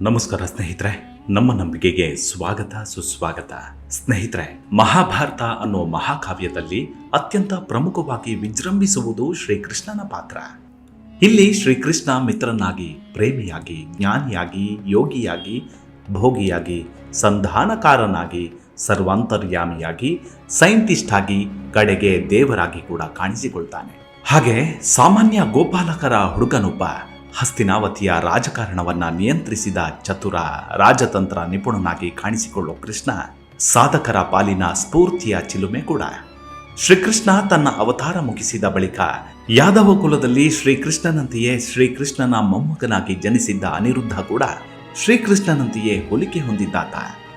ನಮಸ್ಕಾರ ಸ್ನೇಹಿತರೆ, ನಮ್ಮ ನಂಬಿಕೆಗೆ ಸ್ವಾಗತ ಸುಸ್ವಾಗತ. ಸ್ನೇಹಿತರೆ, ಮಹಾಭಾರತ ಅನ್ನೋ ಮಹಾಕಾವ್ಯದಲ್ಲಿ ಅತ್ಯಂತ ಪ್ರಮುಖವಾಗಿ ವಿಜೃಂಭಿಸುವುದು ಶ್ರೀಕೃಷ್ಣನ ಪಾತ್ರ. ಇಲ್ಲಿ ಶ್ರೀಕೃಷ್ಣ ಮಿತ್ರನಾಗಿ, ಪ್ರೇಮಿಯಾಗಿ, ಜ್ಞಾನಿಯಾಗಿ, ಯೋಗಿಯಾಗಿ, ಭೋಗಿಯಾಗಿ, ಸಂಧಾನಕಾರನಾಗಿ, ಸರ್ವಾಂತರ್ಯಾಮಿಯಾಗಿ, ಸೈಂಟಿಸ್ಟ್ ಆಗಿ, ಕಡೆಗೆ ದೇವರಾಗಿ ಕೂಡ ಕಾಣಿಸಿಕೊಳ್ತಾನೆ. ಹಾಗೆ ಸಾಮಾನ್ಯ ಗೋಪಾಲಕರ ಹುಡುಗನೊಬ್ಬ ಹಸ್ತಿನಾವತಿಯ ರಾಜಕಾರಣವನ್ನ ನಿಯಂತ್ರಿಸಿದ ಚತುರ ರಾಜತಂತ್ರ ನಿಪುಣನಾಗಿ ಕಾಣಿಸಿಕೊಳ್ಳೋ ಕೃಷ್ಣ ಸಾಧಕರ ಪಾಲಿನ ಸ್ಫೂರ್ತಿಯ ಚಿಲುಮೆ ಕೂಡ. ಶ್ರೀಕೃಷ್ಣ ತನ್ನ ಅವತಾರ ಮುಗಿಸಿದ ಬಳಿಕ ಯಾದವ ಕುಲದಲ್ಲಿ ಶ್ರೀಕೃಷ್ಣನಂತೆಯೇ ಶ್ರೀಕೃಷ್ಣನ ಮೊಮ್ಮಗನಾಗಿ ಜನಿಸಿದ್ದ ಅನಿರುದ್ಧ ಕೂಡ ಶ್ರೀಕೃಷ್ಣನಂತೆಯೇ ಹೋಲಿಕೆ ಹೊಂದಿದ್ದಾತ.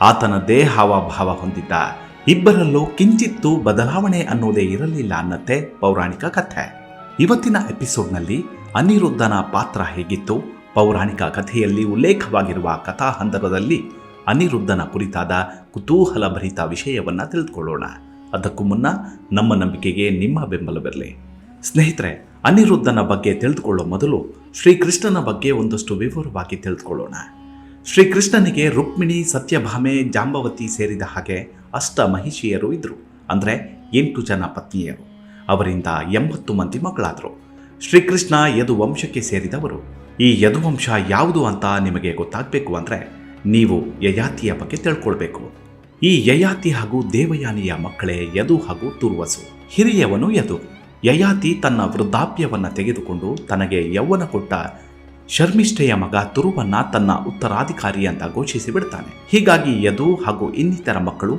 ಆತನದೇ ಹಾವಭಾವ ಹೊಂದಿದ್ದ. ಇಬ್ಬರಲ್ಲೂ ಕಿಂಚಿತ್ತೂ ಬದಲಾವಣೆ ಅನ್ನೋದೇ ಇರಲಿಲ್ಲ ಅನ್ನತ್ತೆ ಪೌರಾಣಿಕ ಕಥೆ. ಇವತ್ತಿನ ಎಪಿಸೋಡ್ನಲ್ಲಿ ಅನಿರುದ್ಧನ ಪಾತ್ರ ಹೇಗಿತ್ತು, ಪೌರಾಣಿಕ ಕಥೆಯಲ್ಲಿ ಉಲ್ಲೇಖವಾಗಿರುವ ಕಥಾಹಂದರದಲ್ಲಿ ಅನಿರುದ್ಧನ ಕುರಿತಾದ ಕುತೂಹಲಭರಿತ ವಿಷಯವನ್ನ ತಿಳಿದುಕೊಳ್ಳೋಣ. ಅದಕ್ಕೂ ಮುನ್ನ ನಮ್ಮ ನಂಬಿಕೆಗೆ ನಿಮ್ಮ ಬೆಂಬಲವಿರಲಿ. ಸ್ನೇಹಿತರೆ, ಅನಿರುದ್ಧನ ಬಗ್ಗೆ ತಿಳಿದುಕೊಳ್ಳೋ ಮೊದಲು ಶ್ರೀಕೃಷ್ಣನ ಬಗ್ಗೆ ಒಂದಷ್ಟು ವಿವರವಾಗಿ ತಿಳಿದುಕೊಳ್ಳೋಣ. ಶ್ರೀಕೃಷ್ಣನಿಗೆ ರುಕ್ಮಿಣಿ, ಸತ್ಯಭಾಮೆ, ಜಾಂಬವತಿ ಸೇರಿದ ಹಾಗೆ ಅಷ್ಟ ಮಹಿಷಿಯರು ಇದ್ರು. ಅಂದರೆ 8 ಜನ ಪತ್ನಿಯರು. ಅವರಿಂದ 80 ಮಂದಿ ಮಕ್ಕಳಾದರು. ಶ್ರೀಕೃಷ್ಣ ಯದುವಂಶಕ್ಕೆ ಸೇರಿದವರು. ಈ ಯದುವಂಶ ಯಾವುದು ಅಂತ ನಿಮಗೆ ಗೊತ್ತಾಗಬೇಕು ಅಂದರೆ ನೀವು ಯಯಾತಿಯ ಬಗ್ಗೆ ತಿಳ್ಕೊಳ್ಬೇಕು. ಈ ಯಯಾತಿ ಹಾಗೂ ದೇವಯಾನಿಯ ಮಕ್ಕಳೇ ಯದು ಹಾಗೂ ತುರ್ವಸು. ಹಿರಿಯವನು ಯದು. ಯಯಾತಿ ತನ್ನ ವೃದ್ಧಾಪ್ಯವನ್ನು ತೆಗೆದುಕೊಂಡು ತನಗೆ ಯೌವನ ಕೊಟ್ಟ ಶರ್ಮಿಷ್ಠೆಯ ಮಗ ತುರುವನ್ನ ತನ್ನ ಉತ್ತರಾಧಿಕಾರಿ ಅಂತ ಘೋಷಿಸಿ ಬಿಡ್ತಾನೆ. ಹೀಗಾಗಿ ಯದು ಹಾಗೂ ಇನ್ನಿತರ ಮಕ್ಕಳು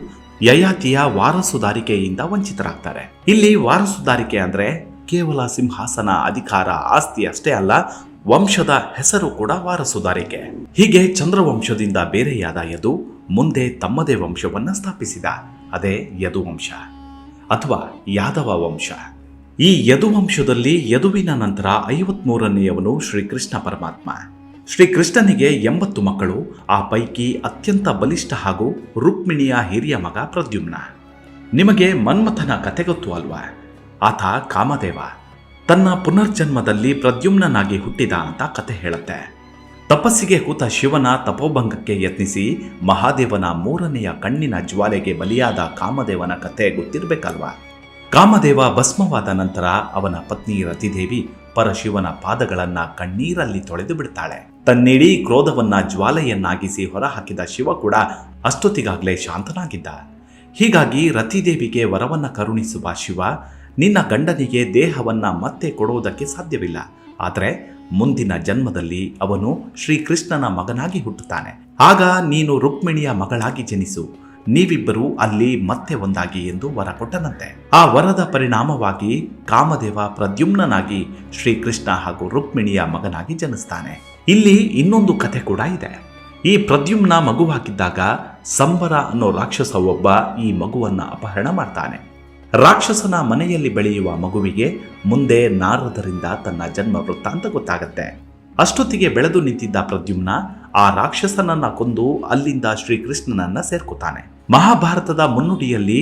ಯಯಾತಿಯ ವಾರಸುದಾರಿಕೆಯಿಂದ ವಂಚಿತರಾಗ್ತಾರೆ. ಇಲ್ಲಿ ವಾರಸುದಾರಿಕೆ ಅಂದ್ರೆ ಕೇವಲ ಸಿಂಹಾಸನ, ಅಧಿಕಾರ, ಆಸ್ತಿ ಅಷ್ಟೇ ಅಲ್ಲ, ವಂಶದ ಹೆಸರು ಕೂಡ ವಾರಸುದಾರಿಕೆ. ಹೀಗೆ ಚಂದ್ರವಂಶದಿಂದ ಬೇರೆಯಾದ ಯದು ಮುಂದೆ ತಮ್ಮದೇ ವಂಶವನ್ನ ಸ್ಥಾಪಿಸಿದ. ಅದೇ ಯದುವಂಶ ಅಥವಾ ಯಾದವ ವಂಶ. ಈ ಯದುವಂಶದಲ್ಲಿ ಯದುವಿನ ನಂತರ 53ನೇಯವನು ಶ್ರೀಕೃಷ್ಣ ಪರಮಾತ್ಮ. ಶ್ರೀಕೃಷ್ಣನಿಗೆ 80 ಮಕ್ಕಳು. ಆ ಪೈಕಿ ಅತ್ಯಂತ ಬಲಿಷ್ಠ ಹಾಗೂ ರುಕ್ಮಿಣಿಯ ಹಿರಿಯ ಮಗ ಪ್ರದ್ಯುಮ್ನ. ನಿಮಗೆ ಮನ್ಮಥನ ಕತೆ ಗೊತ್ತು ಅಲ್ವಾ? ಆತ ಕಾಮದೇವ. ತನ್ನ ಪುನರ್ಜನ್ಮದಲ್ಲಿ ಪ್ರದ್ಯುಮ್ನಾಗಿ ಹುಟ್ಟಿದ ಅಂತ ಕತೆ ಹೇಳುತ್ತೆ. ತಪಸ್ಸಿಗೆ ಕೂತ ಶಿವನ ತಪೋಭಂಗಕ್ಕೆ ಯತ್ನಿಸಿ ಮಹಾದೇವನ 3ನೆಯ ಕಣ್ಣಿನ ಜ್ವಾಲೆಗೆ ಬಲಿಯಾದ ಕಾಮದೇವನ ಕತೆ ಗೊತ್ತಿರಬೇಕಲ್ವಾ? ಕಾಮದೇವ ಭಸ್ಮವಾದ ನಂತರ ಅವನ ಪತ್ನಿ ರತಿದೇವಿ ಪರಶಿವನ ಪಾದಗಳನ್ನ ಕಣ್ಣೀರಲ್ಲಿ ತೊಳೆದು ಬಿಡ್ತಾಳೆ. ತನ್ನಿಡೀ ಕ್ರೋಧವನ್ನ ಜ್ವಾಲೆಯನ್ನಾಗಿಸಿ ಹೊರಹಾಕಿದ ಶಿವ ಕೂಡ ಅಷ್ಟೊತ್ತಿಗಾಗಲೇ ಶಾಂತನಾಗಿದ್ದ. ಹೀಗಾಗಿ ರತಿದೇವಿಗೆ ವರವನ್ನ ಕರುಣಿಸುವ ಶಿವ, ನಿನ್ನ ಗಂಡನಿಗೆ ದೇಹವನ್ನ ಮತ್ತೆ ಕೊಡುವುದಕ್ಕೆ ಸಾಧ್ಯವಿಲ್ಲ, ಆದರೆ ಮುಂದಿನ ಜನ್ಮದಲ್ಲಿ ಅವನು ಶ್ರೀಕೃಷ್ಣನ ಮಗನಾಗಿ ಹುಟ್ಟುತ್ತಾನೆ. ಆಗ ನೀನು ರುಕ್ಮಿಣಿಯ ಮಗಳಾಗಿ ಜನಿಸು, ನೀವಿಬ್ಬರು ಅಲ್ಲಿ ಮತ್ತೆ ಒಂದಾಗಿ ಎಂದು ವರ ಕೊಟ್ಟನಂತೆ. ಆ ವರದ ಪರಿಣಾಮವಾಗಿ ಕಾಮದೇವ ಪ್ರದ್ಯುಮ್ನಾಗಿ ಶ್ರೀಕೃಷ್ಣ ಹಾಗೂ ರುಕ್ಮಿಣಿಯ ಮಗನಾಗಿ ಜನಿಸ್ತಾನೆ. ಇಲ್ಲಿ ಇನ್ನೊಂದು ಕಥೆ ಕೂಡ ಇದೆ. ಈ ಪ್ರದ್ಯುಮ್ನ ಮಗುವಾಗಿದ್ದಾಗ ಸಂಬರ ಅನ್ನೋ ರಾಕ್ಷಸ ಒಬ್ಬ ಈ ಮಗುವನ್ನ ಅಪಹರಣ ಮಾಡ್ತಾನೆ. ರಾಕ್ಷಸನ ಮನೆಯಲ್ಲಿ ಬೆಳೆಯುವ ಮಗುವಿಗೆ ಮುಂದೆ ನಾರದರಿಂದ ತನ್ನ ಜನ್ಮ ವೃತ್ತಾಂತ ಗೊತ್ತಾಗತ್ತೆ. ಅಷ್ಟೊತ್ತಿಗೆ ಬೆಳೆದು ನಿಂತಿದ್ದ ಪ್ರದ್ಯುಮ್ನ ಆ ರಾಕ್ಷಸನನ್ನ ಕೊಂದು ಅಲ್ಲಿಂದ ಶ್ರೀಕೃಷ್ಣನನ್ನ ಸೇರ್ಕೊತಾನೆ. ಮಹಾಭಾರತದ ಮುನ್ನುಡಿಯಲ್ಲಿ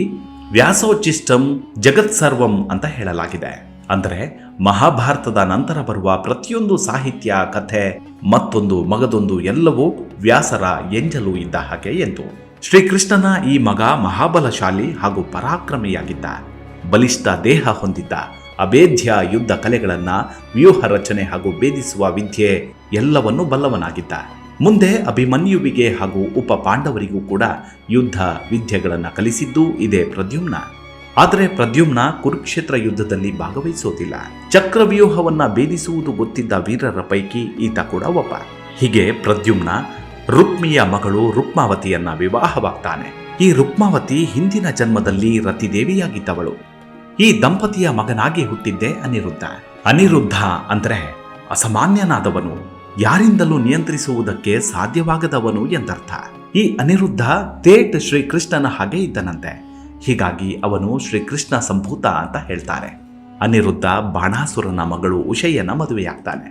ವ್ಯಾಸೋಚ್ಚಿಷ್ಟಂ ಜಗತ್ ಸರ್ವಂ ಅಂತ ಹೇಳಲಾಗಿದೆ. ಅಂದರೆ ಮಹಾಭಾರತದ ನಂತರ ಬರುವ ಪ್ರತಿಯೊಂದು ಸಾಹಿತ್ಯ, ಕಥೆ, ಮತ್ತೊಂದು ಮಗದೊಂದು ಎಲ್ಲವೂ ವ್ಯಾಸರ ಎಂಜಲು ಇದ್ದ ಹಾಗೆ ಎಂದು. ಶ್ರೀಕೃಷ್ಣನ ಈ ಮಗ ಮಹಾಬಲಶಾಲಿ ಹಾಗೂ ಪರಾಕ್ರಮಿಯಾಗಿದ್ದ. ಬಲಿಷ್ಠ ದೇಹ ಹೊಂದಿದ್ದ. ಅಭೇದ್ಯ ಯುದ್ಧ ಕಲೆಗಳನ್ನ, ವ್ಯೂಹ ರಚನೆ ಹಾಗೂ ಭೇದಿಸುವ ವಿದ್ಯೆ ಎಲ್ಲವನ್ನೂ ಬಲ್ಲವನಾಗಿದ್ದ. ಮುಂದೆ ಅಭಿಮನ್ಯುವಿಗೆ ಹಾಗೂ ಉಪ ಪಾಂಡವರಿಗೂ ಕೂಡ ಯುದ್ಧ ವಿದ್ಯೆಗಳನ್ನು ಕಲಿಸಿದ್ದು ಇದೇ ಪ್ರದ್ಯುಮ್ನ. ಆದರೆ ಪ್ರದ್ಯುಮ್ನ ಕುರುಕ್ಷೇತ್ರ ಯುದ್ಧದಲ್ಲಿ ಭಾಗವಹಿಸೋದಿಲ್ಲ. ಚಕ್ರವ್ಯೂಹವನ್ನ ಭೇದಿಸುವುದು ಗೊತ್ತಿದ್ದ ವೀರರ ಪೈಕಿ ಈತ ಕೂಡ ಒಬ್ಬ. ಹೀಗೆ ಪ್ರದ್ಯುಮ್ನ ರುಕ್ಮಿಯ ಮಗಳು ರುಕ್ಮಾವತಿಯನ್ನ ವಿವಾಹವಾಗ್ತಾನೆ. ಈ ರುಕ್ಮಾವತಿ ಹಿಂದಿನ ಜನ್ಮದಲ್ಲಿ ರತಿದೇವಿಯಾಗಿದ್ದವಳು. ಈ ದಂಪತಿಯ ಮಗನಾಗಿ ಹುಟ್ಟಿದ್ದೇ ಅನಿರುದ್ಧ. ಅನಿರುದ್ಧ ಅಂದ್ರೆ ಅಸಾಮಾನ್ಯನಾದವನು, ಯಾರಿಂದಲೂ ನಿಯಂತ್ರಿಸುವುದಕ್ಕೆ ಸಾಧ್ಯವಾಗದವನು ಎಂದರ್ಥ. ಈ ಅನಿರುದ್ಧ ತೇಟ್ ಶ್ರೀಕೃಷ್ಣನ ಹಾಗೆ ಇದ್ದನಂತೆ. ಹೀಗಾಗಿ ಅವನು ಶ್ರೀಕೃಷ್ಣ ಸಂಭೂತ ಅಂತ ಹೇಳ್ತಾರೆ. ಅನಿರುದ್ಧ ಬಾಣಾಸುರನ ಮಗಳು ಉಷಯನ ಮದುವೆಯಾಗ್ತಾನೆ.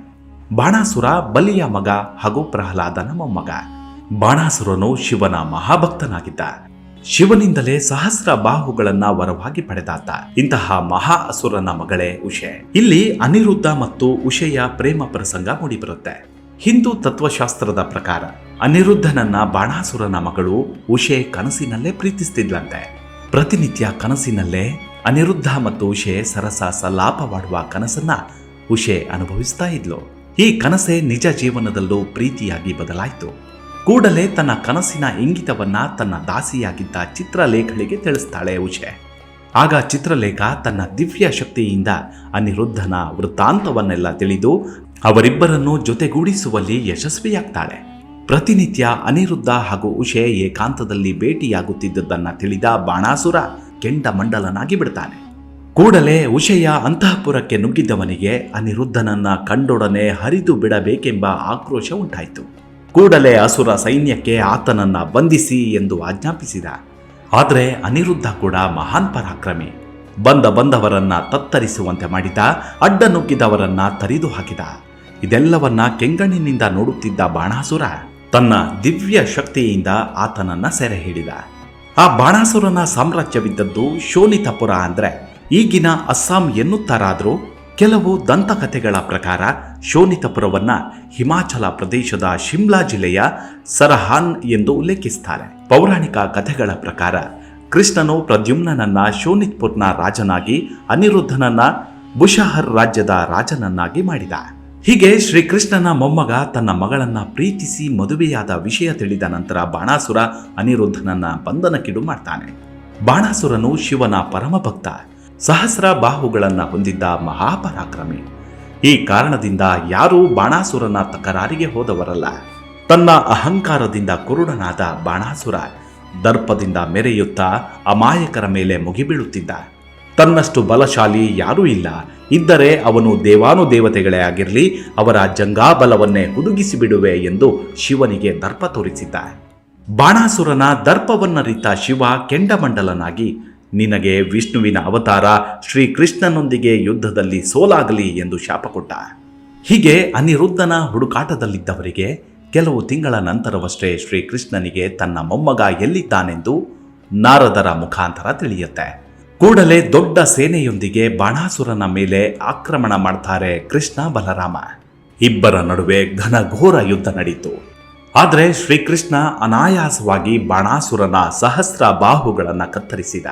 ಬಾಣಾಸುರ ಬಲಿಯ ಮಗ ಹಾಗೂ ಪ್ರಹ್ಲಾದನ ಮೊಮ್ಮಗ. ಬಾಣಾಸುರನು ಶಿವನ ಮಹಾಭಕ್ತನಾಗಿದ್ದ. ಶಿವನಿಂದಲೇ ಸಹಸ್ರ ಬಾಹುಗಳನ್ನ ವರವಾಗಿ ಪಡೆದಾತ. ಇಂತಹ ಮಹಾ ಅಸುರನ ಮಗಳೇ ಉಷೆ. ಇಲ್ಲಿ ಅನಿರುದ್ಧ ಮತ್ತು ಉಷೆಯ ಪ್ರೇಮ ಪ್ರಸಂಗ ಮೂಡಿಬರುತ್ತೆ. ಹಿಂದೂ ತತ್ವಶಾಸ್ತ್ರದ ಪ್ರಕಾರ ಅನಿರುದ್ಧನನ್ನ ಬಾಣಾಸುರನ ಮಗಳು ಉಷೆ ಕನಸಿನಲ್ಲೇ ಪ್ರೀತಿಸ್ತಿದ್ಲಂತೆ. ಪ್ರತಿನಿತ್ಯ ಕನಸಿನಲ್ಲೇ ಅನಿರುದ್ಧ ಮತ್ತು ಉಷೆ ಸರಸ ಸಲಾಪವಾಡುವ ಕನಸನ್ನ ಉಷೆ ಅನುಭವಿಸ್ತಾ ಇದ್ಲು. ಈ ಕನಸೆ ನಿಜ ಜೀವನದಲ್ಲೂ ಪ್ರೀತಿಯಾಗಿ ಬದಲಾಯಿತು. ಕೂಡಲೇ ತನ್ನ ಕನಸಿನ ಇಂಗಿತವನ್ನ ತನ್ನ ದಾಸಿಯಾಗಿದ್ದ ಚಿತ್ರಲೇಖಳಿಗೆ ತಿಳಿಸ್ತಾಳೆ ಉಷೆ. ಆಗ ಚಿತ್ರಲೇಖ ತನ್ನ ದಿವ್ಯ ಶಕ್ತಿಯಿಂದ ಅನಿರುದ್ಧನ ವೃತ್ತಾಂತವನ್ನೆಲ್ಲ ತಿಳಿದು ಅವರಿಬ್ಬರನ್ನು ಜೊತೆಗೂಡಿಸುವಲ್ಲಿ ಯಶಸ್ವಿಯಾಗ್ತಾಳೆ. ಪ್ರತಿನಿತ್ಯ ಅನಿರುದ್ಧ ಹಾಗೂ ಉಷೆ ಏಕಾಂತದಲ್ಲಿ ಭೇಟಿಯಾಗುತ್ತಿದ್ದುದನ್ನು ತಿಳಿದ ಬಾಣಾಸುರ ಕೆಂಡಮಂಡಲನಾಗಿ ಬಿಡ್ತಾನೆ. ಕೂಡಲೇ ಉಷೆಯ ಅಂತಃಪುರಕ್ಕೆ ನುಗ್ಗಿದ್ದವನಿಗೆ ಅನಿರುದ್ಧನನ್ನ ಕಂಡೊಡನೆ ಹರಿದು ಬಿಡಬೇಕೆಂಬ ಆಕ್ರೋಶ ಉಂಟಾಯಿತು. ಕೂಡಲೇ ಅಸುರ ಸೈನ್ಯಕ್ಕೆ ಆತನನ್ನ ಬಂಧಿಸಿ ಎಂದು ಆಜ್ಞಾಪಿಸಿದ. ಆದರೆ ಅನಿರುದ್ಧ ಕೂಡ ಮಹಾನ್ ಪರಾಕ್ರಮಿ. ಬಂದವರನ್ನ ತತ್ತರಿಸುವಂತೆ ಮಾಡಿದ, ಅಡ್ಡ ನುಗ್ಗಿದವರನ್ನ ತರಿದು ಹಾಕಿದ. ಇದೆಲ್ಲವನ್ನ ಕೆಂಗಣ್ಣಿನಿಂದ ನೋಡುತ್ತಿದ್ದ ಬಾಣಾಸುರ ತನ್ನ ದಿವ್ಯ ಶಕ್ತಿಯಿಂದ ಆತನನ್ನ ಸೆರೆ ಹಿಡಿದ. ಆ ಬಾಣಾಸುರನ ಸಾಮ್ರಾಜ್ಯವಿದ್ದದ್ದು ಶೋಣಿತಪುರ ಅಂದ್ರೆ ಈಗಿನ ಅಸ್ಸಾಂ ಎನ್ನುತ್ತಾರಾದರೂ ಕೆಲವು ದಂತಕಥೆಗಳ ಪ್ರಕಾರ ಶೋಣಿತಪುರವನ್ನ ಹಿಮಾಚಲ ಪ್ರದೇಶದ ಶಿಮ್ಲಾ ಜಿಲ್ಲೆಯ ಸರಹಾನ್ ಎಂದು ಉಲ್ಲೇಖಿಸುತ್ತಾರೆ. ಪೌರಾಣಿಕ ಕಥೆಗಳ ಪ್ರಕಾರ ಕೃಷ್ಣನು ಪ್ರದ್ಯುಮ್ನನನ್ನ ಶೋಣಿತ್ಪುರ್ನ ರಾಜನಾಗಿ ಅನಿರುದ್ಧನನ್ನ ಬುಷಹರ್ ರಾಜ್ಯದ ರಾಜನನ್ನಾಗಿ ಮಾಡಿದ. ಹೀಗೆ ಶ್ರೀಕೃಷ್ಣನ ಮೊಮ್ಮಗ ತನ್ನ ಮಗಳನ್ನ ಪ್ರೀತಿಸಿ ಮದುವೆಯಾದ ವಿಷಯ ತಿಳಿದ ನಂತರ ಬಾಣಾಸುರ ಅನಿರುದ್ಧನನ್ನ ಬಂಧನಕ್ಕೀಡು ಮಾಡ್ತಾನೆ. ಬಾಣಾಸುರನು ಶಿವನ ಪರಮಭಕ್ತ, ಸಹಸ್ರ ಬಾಹುಗಳನ್ನ ಹೊಂದಿದ್ದ ಮಹಾಪರಾಕ್ರಮಿ. ಈ ಕಾರಣದಿಂದ ಯಾರೂ ಬಾಣಾಸುರನ ತಕರಾರಿಗೆ ಹೋದವರಲ್ಲ. ತನ್ನ ಅಹಂಕಾರದಿಂದ ಕುರುಡನಾದ ಬಾಣಾಸುರ ದರ್ಪದಿಂದ ಮೆರೆಯುತ್ತಾ ಅಮಾಯಕರ ಮೇಲೆ ಮುಗಿಬೀಳುತ್ತಿದ್ದ. ತನ್ನಷ್ಟು ಬಲಶಾಲಿ ಯಾರೂ ಇಲ್ಲ, ಇದ್ದರೆ ಅವನು ದೇವಾನುದೇವತೆಗಳೇ ಆಗಿರಲಿ, ಅವರ ಜಂಗಾಬಲವನ್ನೇ ಹುದುಗಿಸಿ ಬಿಡುವೆ ಎಂದು ಶಿವನಿಗೆ ದರ್ಪ ತೋರಿಸಿದ್ದ. ಬಾಣಾಸುರನ ದರ್ಪವನ್ನರಿತ ಶಿವ ಕೆಂಡಮಂಡಲನಾಗಿ, ನಿನಗೆ ವಿಷ್ಣುವಿನ ಅವತಾರ ಶ್ರೀಕೃಷ್ಣನೊಂದಿಗೆ ಯುದ್ಧದಲ್ಲಿ ಸೋಲಾಗಲಿ ಎಂದು ಶಾಪ ಕೊಟ್ಟ. ಹೀಗೆ ಅನಿರುದ್ಧನ ಹುಡುಕಾಟದಲ್ಲಿದ್ದವರಿಗೆ ಕೆಲವು ತಿಂಗಳ ನಂತರವಷ್ಟೇ ಶ್ರೀಕೃಷ್ಣನಿಗೆ ತನ್ನ ಮೊಮ್ಮಗ ಎಲ್ಲಿದ್ದಾನೆಂದು ನಾರದರ ಮುಖಾಂತರ ತಿಳಿಯುತ್ತೆ. ಕೂಡಲೇ ದೊಡ್ಡ ಸೇನೆಯೊಂದಿಗೆ ಬಾಣಾಸುರನ ಮೇಲೆ ಆಕ್ರಮಣ ಮಾಡ್ತಾರೆ ಕೃಷ್ಣ ಬಲರಾಮ. ಇಬ್ಬರ ನಡುವೆ ಘನಘೋರ ಯುದ್ಧ ನಡೆಯಿತು. ಆದರೆ ಶ್ರೀಕೃಷ್ಣ ಅನಾಯಾಸವಾಗಿ ಬಾಣಾಸುರನ ಸಹಸ್ರ ಬಾಹುಗಳನ್ನು ಕತ್ತರಿಸಿದ.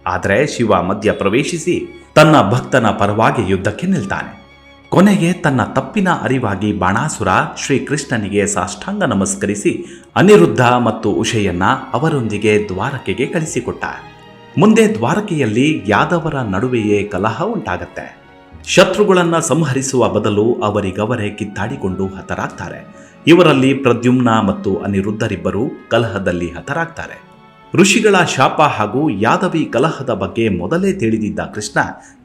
ಆದರೆ ಶಿವ ಮಧ್ಯ ಪ್ರವೇಶಿಸಿ ತನ್ನ ಭಕ್ತನ ಪರವಾಗಿ ಯುದ್ಧಕ್ಕೆ ನಿಲ್ತಾನೆ. ಕೊನೆಗೆ ತನ್ನ ತಪ್ಪಿನ ಅರಿವಾಗಿ ಬಾಣಾಸುರ ಶ್ರೀಕೃಷ್ಣನಿಗೆ ಸಾಷ್ಟಾಂಗ ನಮಸ್ಕರಿಸಿ ಅನಿರುದ್ಧ ಮತ್ತು ಉಷೆಯನ್ನ ಅವರೊಂದಿಗೆ ದ್ವಾರಕೆಗೆ ಕಳಿಸಿಕೊಟ್ಟ. ಮುಂದೆ ದ್ವಾರಕೆಯಲ್ಲಿ ಯಾದವರ ನಡುವೆಯೇ ಕಲಹ ಉಂಟಾಗತ್ತೆ. ಶತ್ರುಗಳನ್ನ ಸಂಹರಿಸುವ ಬದಲು ಅವರಿಗವರೇ ಕಿತ್ತಾಡಿಕೊಂಡು ಹತರಾಗ್ತಾರೆ. ಇವರಲ್ಲಿ ಪ್ರದ್ಯುಮ್ನ ಮತ್ತು ಅನಿರುದ್ಧರಿಬ್ಬರು ಕಲಹದಲ್ಲಿ ಹತರಾಗ್ತಾರೆ. ಋಷಿಗಳ ಶಾಪ ಹಾಗೂ ಯಾದವಿ ಕಲಹದ ಬಗ್ಗೆ ಮೊದಲೇ ತಿಳಿದಿದ್ದ ಕೃಷ್ಣ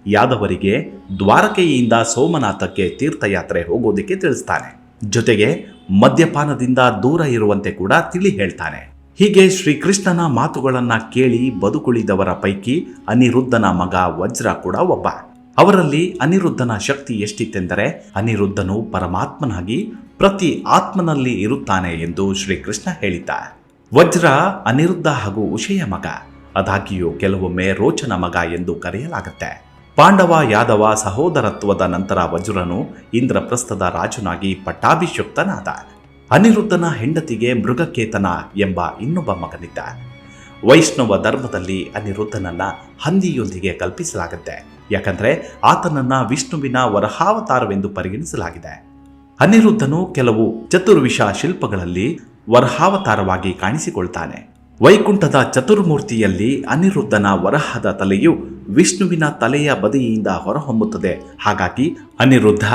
ಯಾದವರಿಗೆ ದ್ವಾರಕೆಯಿಂದ ಸೋಮನಾಥಕ್ಕೆ ತೀರ್ಥಯಾತ್ರೆ ಹೋಗೋದಕ್ಕೆ ತಿಳಿಸ್ತಾನೆ. ಜೊತೆಗೆ ಮದ್ಯಪಾನದಿಂದ ದೂರ ಇರುವಂತೆ ಕೂಡ ತಿಳಿ ಹೇಳ್ತಾನೆ. ಹೀಗೆ ಶ್ರೀಕೃಷ್ಣನ ಮಾತುಗಳನ್ನ ಕೇಳಿ ಬದುಕುಳಿದವರ ಪೈಕಿ ಅನಿರುದ್ಧನ ಮಗ ವಜ್ರ ಕೂಡ ಒಬ್ಬ. ಅವರಲ್ಲಿ ಅನಿರುದ್ಧನ ಶಕ್ತಿ ಎಷ್ಟಿತ್ತೆಂದರೆ ಅನಿರುದ್ಧನು ಪರಮಾತ್ಮನಾಗಿ ಪ್ರತಿ ಆತ್ಮನಲ್ಲಿ ಇರುತ್ತಾನೆ ಎಂದು ಶ್ರೀಕೃಷ್ಣ ಹೇಳಿದ್ದ. ವಜ್ರ ಅನಿರುದ್ಧ ಹಾಗೂ ಉಷೆಯ ಮಗ, ಆದಾಗ್ಯೂ ಕೆಲವೊಮ್ಮೆ ರೋಚನ ಮಗ ಎಂದು ಕರೆಯಲಾಗುತ್ತೆ. ಪಾಂಡವ ಯಾದವ ಸಹೋದರತ್ವದ ನಂತರ ವಜ್ರನು ಇಂದ್ರಪ್ರಸ್ಥದ ರಾಜನಾಗಿ ಪಟ್ಟಾಭಿಷಿಕ್ತನಾದ. ಅನಿರುದ್ಧನ ಹೆಂಡತಿಗೆ ಮೃಗಕೇತನ ಎಂಬ ಇನ್ನೊಬ್ಬ ಮಗನಿದ್ದ. ವೈಷ್ಣವ ಧರ್ಮದಲ್ಲಿ ಅನಿರುದ್ಧನನ್ನ ಹಂದಿಯೊಂದಿಗೆ ಕಲ್ಪಿಸಲಾಗುತ್ತೆ. ಯಾಕಂದ್ರೆ ಆತನನ್ನ ವಿಷ್ಣುವಿನ ವರಹಾವತಾರವೆಂದು ಪರಿಗಣಿಸಲಾಗಿದೆ. ಅನಿರುದ್ಧನು ಕೆಲವು ಚತುರ್ವಿಷ ಶಿಲ್ಪಗಳಲ್ಲಿ ವರಹಾವತಾರವಾಗಿ ಕಾಣಿಸಿಕೊಳ್ತಾನೆ. ವೈಕುಂಠದ ಚತುರ್ಮೂರ್ತಿಯಲ್ಲಿ ಅನಿರುದ್ಧನ ವರಹದ ತಲೆಯು ವಿಷ್ಣುವಿನ ತಲೆಯ ಬದಿಯಿಂದ ಹೊರಹೊಮ್ಮುತ್ತದೆ. ಹಾಗಾಗಿ ಅನಿರುದ್ಧ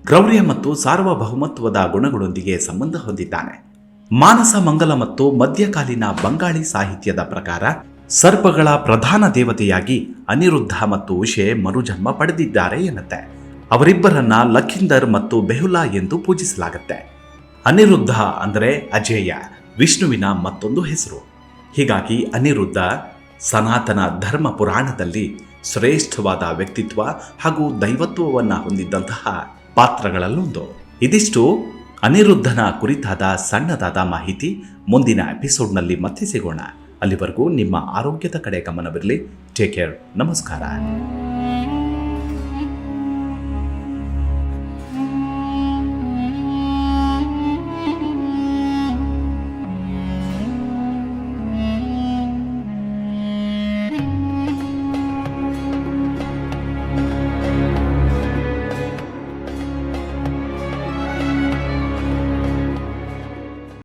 ಕ್ರೌರ್ಯ ಮತ್ತು ಸಾರ್ವಭೌಮತ್ವದ ಗುಣಗಳೊಂದಿಗೆ ಸಂಬಂಧ ಹೊಂದಿದ್ದಾನೆ. ಮಾನಸ ಮಂಗಲ ಮತ್ತು ಮಧ್ಯಕಾಲೀನ ಬಂಗಾಳಿ ಸಾಹಿತ್ಯದ ಪ್ರಕಾರ ಸರ್ಪಗಳ ಪ್ರಧಾನ ದೇವತೆಯಾಗಿ ಅನಿರುದ್ಧ ಮತ್ತು ಉಷೆ ಮರುಜನ್ಮ ಪಡೆದಿದ್ದಾರೆ ಎನ್ನುತ್ತೆ. ಅವರಿಬ್ಬರನ್ನ ಲಖಿಂದರ್ ಮತ್ತು ಬೆಹುಲಾ ಎಂದು ಪೂಜಿಸಲಾಗುತ್ತೆ. ಅನಿರುದ್ಧ ಅಂದರೆ ಅಜೇಯ, ವಿಷ್ಣುವಿನ ಮತ್ತೊಂದು ಹೆಸರು. ಹೀಗಾಗಿ ಅನಿರುದ್ಧ ಸನಾತನ ಧರ್ಮ ಪುರಾಣದಲ್ಲಿ ಶ್ರೇಷ್ಠವಾದ ವ್ಯಕ್ತಿತ್ವ ಹಾಗೂ ದೈವತ್ವವನ್ನು ಹೊಂದಿದ್ದಂತಹ ಪಾತ್ರಗಳಲ್ಲೊಂದು. ಇದಿಷ್ಟು ಅನಿರುದ್ಧನ ಕುರಿತಾದ ಸಣ್ಣದಾದ ಮಾಹಿತಿ. ಮುಂದಿನ ಎಪಿಸೋಡ್ನಲ್ಲಿ ಮತ್ತೆ ಸಿಗೋಣ. ಅಲ್ಲಿವರೆಗೂ ನಿಮ್ಮ ಆರೋಗ್ಯದ ಕಡೆ ಗಮನವಿರಲಿ. Take care. ನಮಸ್ಕಾರ.